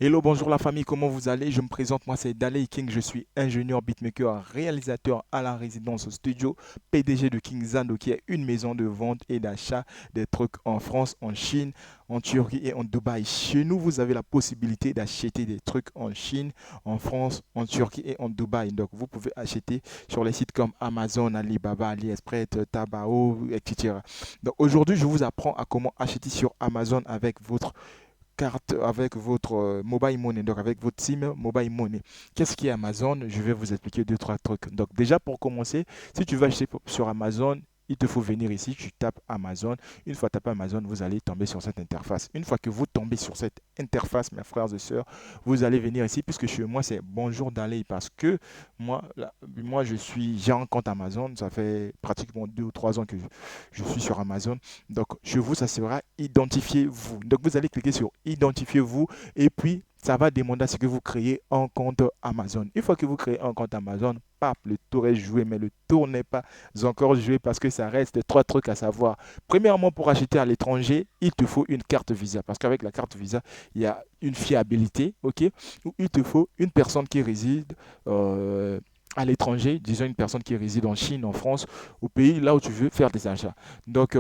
Hello, bonjour la famille, comment vous allez? Je me présente, moi c'est Daley King, je suis ingénieur beatmaker, réalisateur à la résidence studio, PDG de King Zando qui est une maison de vente et d'achat des trucs en France, en Chine, en Turquie et en Dubaï. Chez nous, vous avez la possibilité d'acheter des trucs en Chine, en France, en Turquie et en Dubaï. Donc vous pouvez acheter sur les sites comme Amazon, Alibaba, AliExpress, Taobao, etc. Donc aujourd'hui, je vous apprends à comment acheter sur Amazon avec votre carte avec votre mobile money, donc avec votre SIM mobile money. Qu'est-ce qui est Amazon? Je vais vous expliquer deux, trois trucs. Donc déjà pour commencer, si tu vas acheter sur Amazon, il te faut venir ici, tu tapes Amazon. Une fois tapé Amazon, vous allez tomber sur cette interface. Une fois que vous tombez sur cette interface, mes frères et sœurs, vous allez venir ici, puisque chez moi, c'est bonjour d'aller parce que moi j'ai un compte Amazon. Ça fait pratiquement 2 ou 3 ans que je suis sur Amazon. Donc, chez vous, ça sera identifiez-vous. Donc, vous allez cliquer sur identifiez-vous et puis ça va demander à ce que vous créez un compte Amazon. Une fois que vous créez un compte Amazon, paf, le tour est joué, mais le tour n'est pas encore joué parce que ça reste trois trucs à savoir. Premièrement, pour acheter à l'étranger, il te faut une carte Visa parce qu'avec la carte Visa, il y a une fiabilité, ok? Ou il te faut une personne qui réside à l'étranger, disons une personne qui réside en Chine, en France, au pays là où tu veux faire des achats. Donc,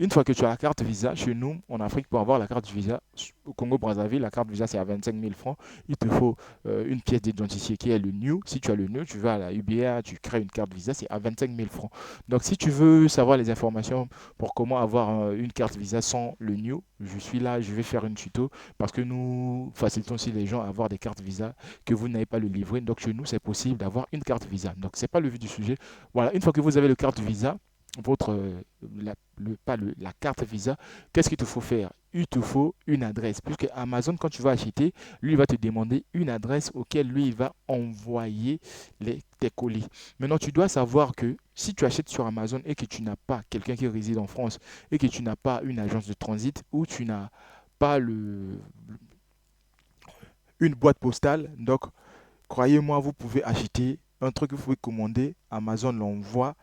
une fois que tu as la carte Visa, chez nous, en Afrique, pour avoir la carte Visa, au Congo-Brazzaville, la carte Visa, c'est à 25 000 francs. Il te faut une pièce d'identité qui est le New. Si tu as le New, tu vas à la UBA, tu crées une carte Visa, c'est à 25 000 francs. Donc, si tu veux savoir les informations pour comment avoir une carte Visa sans le New, je suis là, je vais faire une tuto parce que nous facilitons aussi les gens à avoir des cartes Visa que vous n'avez pas le livret. Donc, chez nous, c'est possible d'avoir une carte Visa. Donc, c'est pas le but du sujet. Voilà, une fois que vous avez le carte Visa, votre, pas la carte Visa, qu'est-ce qu'il te faut faire? Il te faut une adresse. Puisque Amazon, quand tu vas acheter, lui, il va te demander une adresse auquel lui, il va envoyer tes colis. Maintenant, tu dois savoir que si tu achètes sur Amazon et que tu n'as pas quelqu'un qui réside en France et que tu n'as pas une agence de transit ou tu n'as pas une boîte postale, donc croyez-moi, vous pouvez acheter un truc que vous pouvez commander, Amazon l'envoie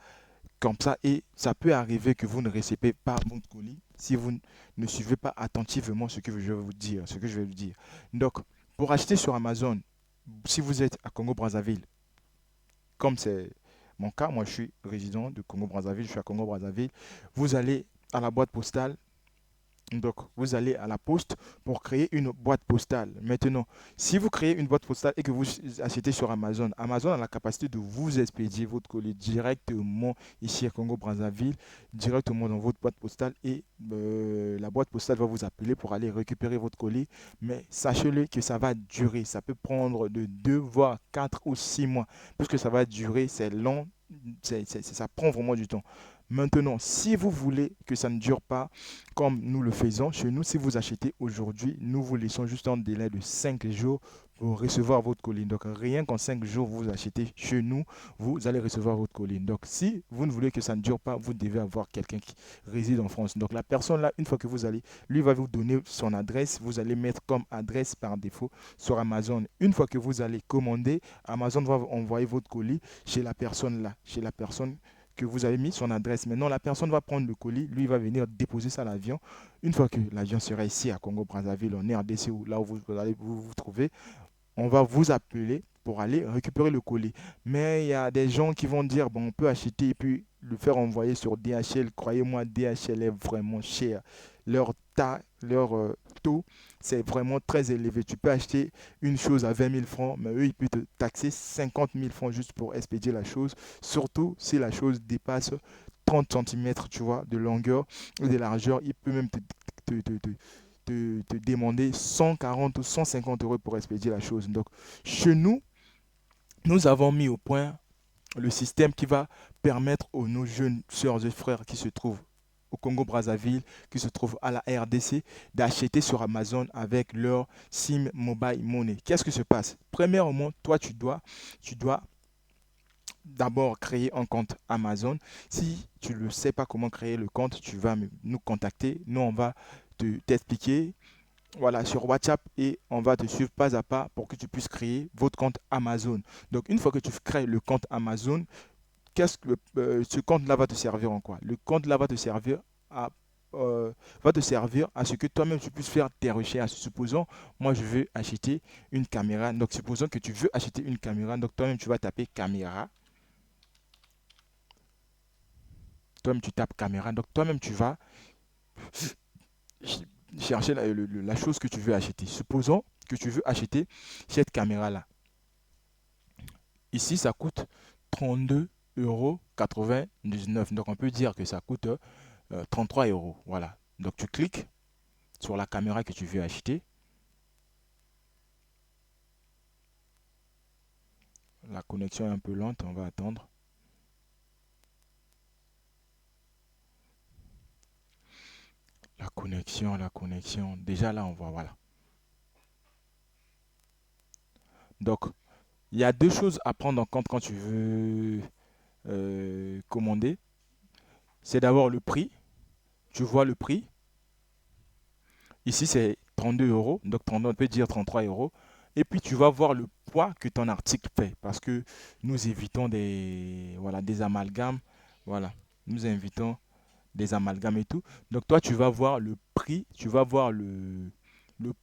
comme ça et ça peut arriver que vous ne recevez pas votre colis si vous ne suivez pas attentivement ce que je vais vous dire, ce que je vais vous dire. Donc, pour acheter sur Amazon, si vous êtes à Congo-Brazzaville, comme c'est mon cas, moi je suis résident de Congo-Brazzaville, je suis à Congo-Brazzaville, vous allez à la boîte postale. Donc, vous allez à la poste pour créer une boîte postale. Maintenant, si vous créez une boîte postale et que vous achetez sur Amazon, Amazon a la capacité de vous expédier votre colis directement ici à Congo-Brazzaville, directement dans votre boîte postale et la boîte postale va vous appeler pour aller récupérer votre colis. Mais sachez-le que ça va durer. Ça peut prendre de 2 voire 4 ou 6 mois. Puisque ça va durer, c'est long, ça prend vraiment du temps. Maintenant, si vous voulez que ça ne dure pas, comme nous le faisons chez nous, si vous achetez aujourd'hui, nous vous laissons juste un délai de 5 jours pour recevoir votre colis. Donc, rien qu'en 5 jours, vous achetez chez nous, vous allez recevoir votre colis. Donc, si vous ne voulez que ça ne dure pas, vous devez avoir quelqu'un qui réside en France. Donc, la personne là, une fois que vous allez, lui va vous donner son adresse. Vous allez mettre comme adresse par défaut sur Amazon. Une fois que vous allez commander, Amazon va envoyer votre colis chez la personne là, chez la personne que vous avez mis son adresse. Maintenant, la personne va prendre le colis, lui va venir déposer ça à l'avion. Une fois que l'avion sera ici à Congo-Brazzaville, en RDC, ou là où vous allez vous trouver, on va vous appeler pour aller récupérer le colis. Mais il y a des gens qui vont dire, bon, on peut acheter et puis le faire envoyer sur DHL. Croyez-moi, DHL est vraiment cher. Leur taux, c'est vraiment très élevé. Tu peux acheter une chose à 20 000 francs, mais eux, ils peuvent te taxer 50 000 francs juste pour expédier la chose. Surtout si la chose dépasse 30 centimètres, tu vois, de longueur et de largeur. Il peut même te, te, te, te demander 140 ou 150 euros pour expédier la chose. Donc, chez nous, nous avons mis au point le système qui va permettre aux nos jeunes sœurs et frères qui se trouvent au Congo-Brazzaville, qui se trouvent à la RDC, d'acheter sur Amazon avec leur SIM Mobile Money. Qu'est-ce qui se passe? Premièrement, toi, tu dois d'abord créer un compte Amazon. Si tu ne sais pas comment créer le compte, tu vas nous contacter. Nous, on va t'expliquer voilà, sur WhatsApp et on va te suivre pas à pas pour que tu puisses créer votre compte Amazon. Donc, une fois que tu crées le compte Amazon, ce compte-là va te servir en quoi? Le compte-là va te servir à va te servir à ce que toi-même tu puisses faire tes recherches. Supposons, moi je veux acheter une caméra. Donc supposons que tu veux acheter une caméra. Donc toi-même tu vas taper caméra. Toi-même tu tapes caméra. Donc toi-même tu vas chercher la chose que tu veux acheter. Supposons que tu veux acheter cette caméra-là. Ici, ça coûte 32,99 €. Donc, on peut dire que ça coûte 33 euros. Voilà. Donc, tu cliques sur la caméra que tu veux acheter. La connexion est un peu lente, on va attendre. La connexion. Déjà là, on voit, voilà. Donc, il y a deux choses à prendre en compte quand tu veux commander. C'est d'abord le prix. Tu vois le prix. Ici, c'est 32 euros. Donc, on peut dire 33 euros. Et puis, tu vas voir le poids que ton article fait. Parce que nous évitons voilà, des amalgames. Voilà. Nous évitons des amalgames et tout. Donc, toi, tu vas voir le prix. Tu vas voir le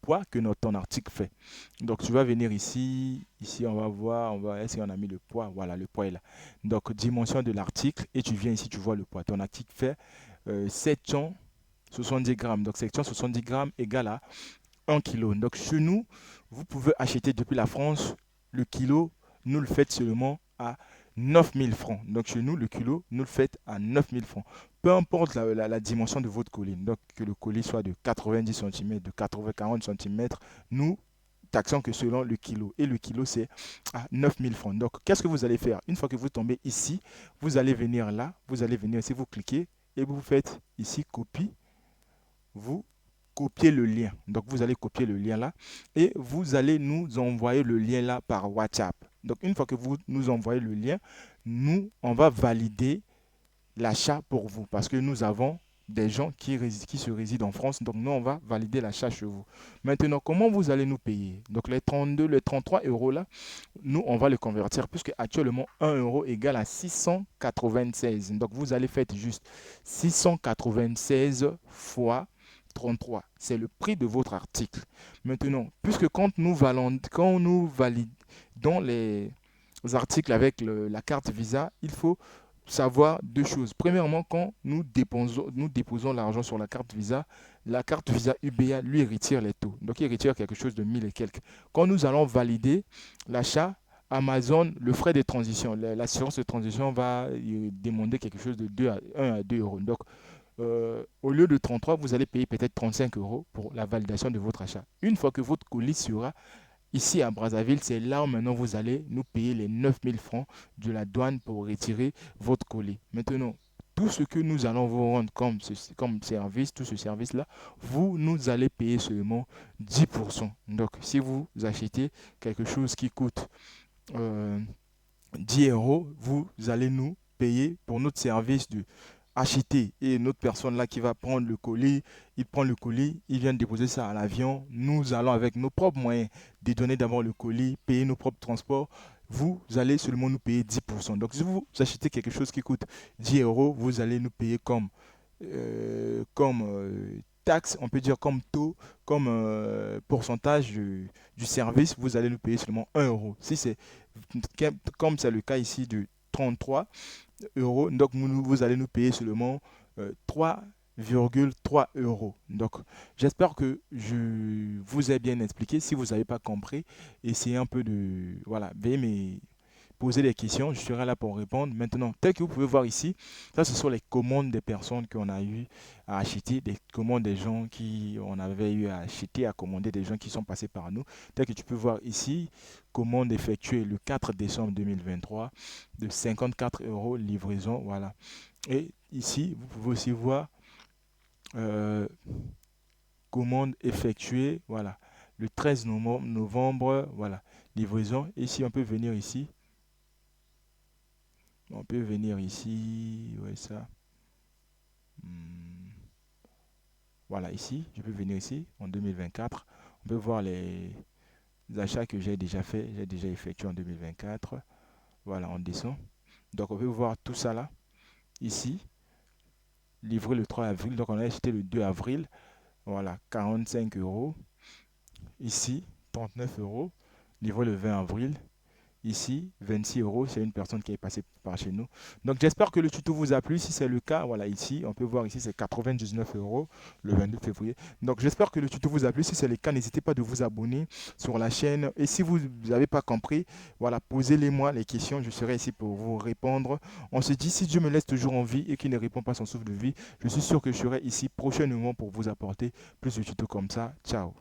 poids que ton article fait. Donc, tu vas venir ici. Ici, on va voir. Est-ce qu'on a mis le poids? Voilà, le poids est là. Donc, dimension de l'article. Et tu viens ici, tu vois le poids. Ton article fait 770 grammes. Donc, 770 grammes égale à 1 kg. Donc, chez nous, vous pouvez acheter depuis la France le kilo, nous le faites seulement à 9 000 francs. Donc, chez nous, le kilo, nous le faites à 9 000 francs. Peu importe la dimension de votre colis. Donc, que le colis soit de 90 cm, de 40 cm, nous taxons que selon le kilo. Et le kilo, c'est à 9 000 francs. Donc, qu'est-ce que vous allez faire? Une fois que vous tombez ici, vous allez venir là, vous allez venir ici, vous cliquez et vous faites ici copie. Vous copier le lien. Donc, vous allez copier le lien là et vous allez nous envoyer le lien là par WhatsApp. Donc, une fois que vous nous envoyez le lien, nous, on va valider l'achat pour vous parce que nous avons des gens qui se résident en France. Donc, nous, on va valider l'achat chez vous. Maintenant, comment vous allez nous payer? Donc, les 32, les 33 euros là, nous, on va les convertir puisque actuellement, 1 euro égale à 696. Donc, vous allez faire juste 696 fois 33. C'est le prix de votre article. Maintenant, puisque quand nous validons les articles avec la carte Visa, il faut savoir deux choses. Premièrement, quand nous déposons l'argent sur la carte Visa UBA lui retire les taux. Donc, il retire quelque chose de 1000 et quelques. Quand nous allons valider l'achat, Amazon, le frais de transition, l'assurance de transition va demander quelque chose de 1 à 2 euros. Donc, au lieu de 33, vous allez payer peut-être 35 euros pour la validation de votre achat. Une fois que votre colis sera ici à Brazzaville, c'est là où maintenant vous allez nous payer les 9 000 francs de la douane pour retirer votre colis. Maintenant, tout ce que nous allons vous rendre comme service, tout ce service-là, vous nous allez payer seulement 10%. Donc, si vous achetez quelque chose qui coûte euh, 10 euros, vous allez nous payer pour notre service de acheter. Et une autre personne là qui va prendre le colis, il prend le colis, il vient déposer ça à l'avion. Nous allons avec nos propres moyens dédonner d'abord le colis, payer nos propres transports. Vous allez seulement nous payer 10%. Donc si vous achetez quelque chose qui coûte 10 euros, vous allez nous payer comme taxe, on peut dire comme taux, comme pourcentage du service, vous allez nous payer seulement 1 euro. Si c'est comme c'est le cas ici de 33 euros, donc vous allez nous payer seulement 3,3 euros. Donc, j'espère que je vous ai bien expliqué. Si vous n'avez pas compris, essayez un peu de, voilà, veuillez me poser des questions, je serai là pour répondre. Maintenant, tel que vous pouvez voir ici, ça ce sont les commandes des personnes qu'on a eu à acheter, des commandes des gens qui on avait eu à acheter, à commander des gens qui sont passés par nous. Tel que tu peux voir ici, commande effectuée le 4 décembre 2023 de 54 euros livraison, voilà. Et ici, vous pouvez aussi voir euh, commande effectuée, voilà, le 13 novembre, voilà, livraison. Ici, on peut venir ici. On peut venir ici, ouais, ça. Hmm, voilà, ici, je peux venir ici en 2024. On peut voir les achats que j'ai déjà fait, j'ai déjà effectué en 2024. Voilà, on descend. Donc, on peut voir tout ça là, ici. livré le 3 avril. Donc, on a acheté le 2 avril. Voilà, 45 euros. Ici, 39 euros. Livré le 20 avril. Ici, 26 euros, c'est une personne qui est passée par chez nous. Donc j'espère que le tuto vous a plu. Si c'est le cas, voilà, ici, on peut voir ici, c'est 99 euros le 22 février. Donc j'espère que le tuto vous a plu. Si c'est le cas, n'hésitez pas de vous abonner sur la chaîne. Et si vous n'avez pas compris, voilà, posez-les-moi les questions. Je serai ici pour vous répondre. On se dit, si Dieu me laisse toujours en vie et qu'il ne répond pas son souffle de vie, je suis sûr que je serai ici prochainement pour vous apporter plus de tutos comme ça. Ciao.